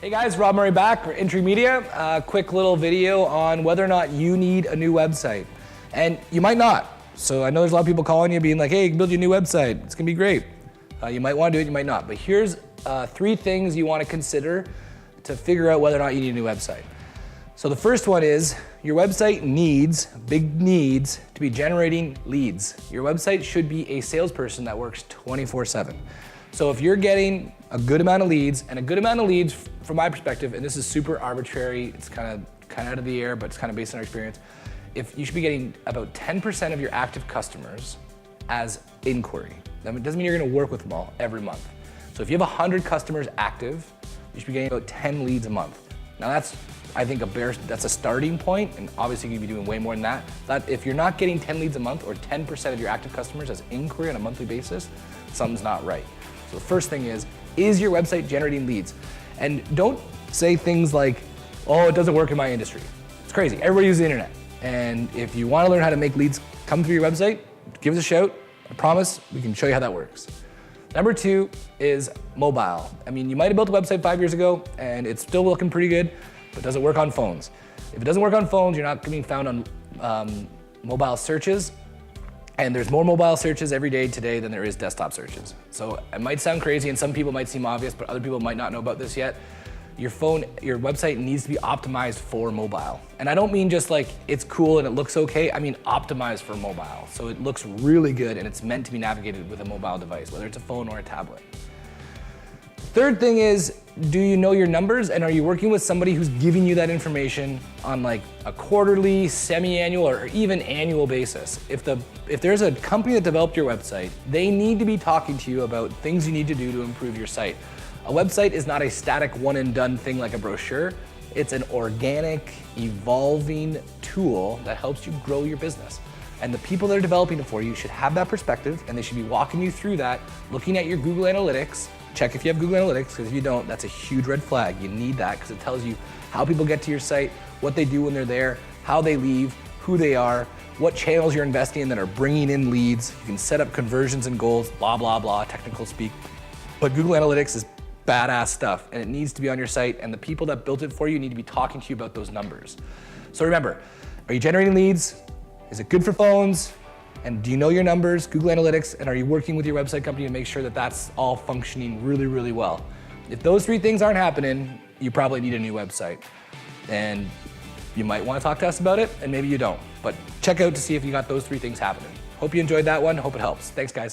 Hey guys, Rob Murray back for Entry Media. Quick little video on whether or not you need a new website. And you might not. So I know there's a lot of people calling you being like, hey, build you a new website. It's gonna be great. You might wanna do it, you might not. But here's 3 things you wanna consider to figure out whether or not you need a new website. So the first one is your website needs, big needs, to be generating leads. Your website should be a salesperson that works 24/7. So if you're getting a good amount of leads, and a good amount of leads from my perspective, and this is super arbitrary, it's kind of out of the air, but it's kind of based on our experience, if you should be getting about 10% of your active customers as inquiry. That doesn't mean you're gonna work with them all every month. So if you have 100 customers active, you should be getting about 10 leads a month. Now that's, I think, that's a starting point, and obviously you're gonna be doing way more than that. But if you're not getting 10 leads a month or 10% of your active customers as inquiry on a monthly basis, something's not right. So the first thing is your website generating leads? And don't say things like, oh, it doesn't work in my industry. It's crazy, everybody uses the internet. And if you wanna learn how to make leads come through your website, give us a shout. I promise we can show you how that works. Number 2 is mobile. I mean, you might have built a website 5 years ago and it's still looking pretty good, but does it work on phones? If it doesn't work on phones, you're not being found on mobile searches. And there's more mobile searches every day today than there is desktop searches. So it might sound crazy and some people might seem obvious, but other people might not know about this yet. Your website needs to be optimized for mobile. And I don't mean just like it's cool and it looks okay, I mean optimized for mobile. So it looks really good and it's meant to be navigated with a mobile device, whether it's a phone or a tablet. Third thing is, do you know your numbers, and are you working with somebody who's giving you that information on like a quarterly, semi-annual, or even annual basis? If there's a company that developed your website, they need to be talking to you about things you need to do to improve your site. A website is not a static one and done thing like a brochure. It's an organic, evolving tool that helps you grow your business. And the people that are developing it for you should have that perspective, and they should be walking you through that, looking at your Google Analytics. Check if you have Google Analytics, because if you don't, that's a huge red flag. You need that because it tells you how people get to your site, what they do when they're there, how they leave, who they are, what channels you're investing in that are bringing in leads. You can set up conversions and goals, blah, blah, blah, technical speak. But Google Analytics is badass stuff, and it needs to be on your site, and the people that built it for you need to be talking to you about those numbers. So remember, are you generating leads? Is it good for phones? And do you know your numbers, Google Analytics, and are you working with your website company to make sure that that's all functioning really, really well? If those 3 things aren't happening, you probably need a new website. And you might want to talk to us about it, and maybe you don't. But check out to see if you got those 3 things happening. Hope you enjoyed that one. Hope it helps. Thanks, guys.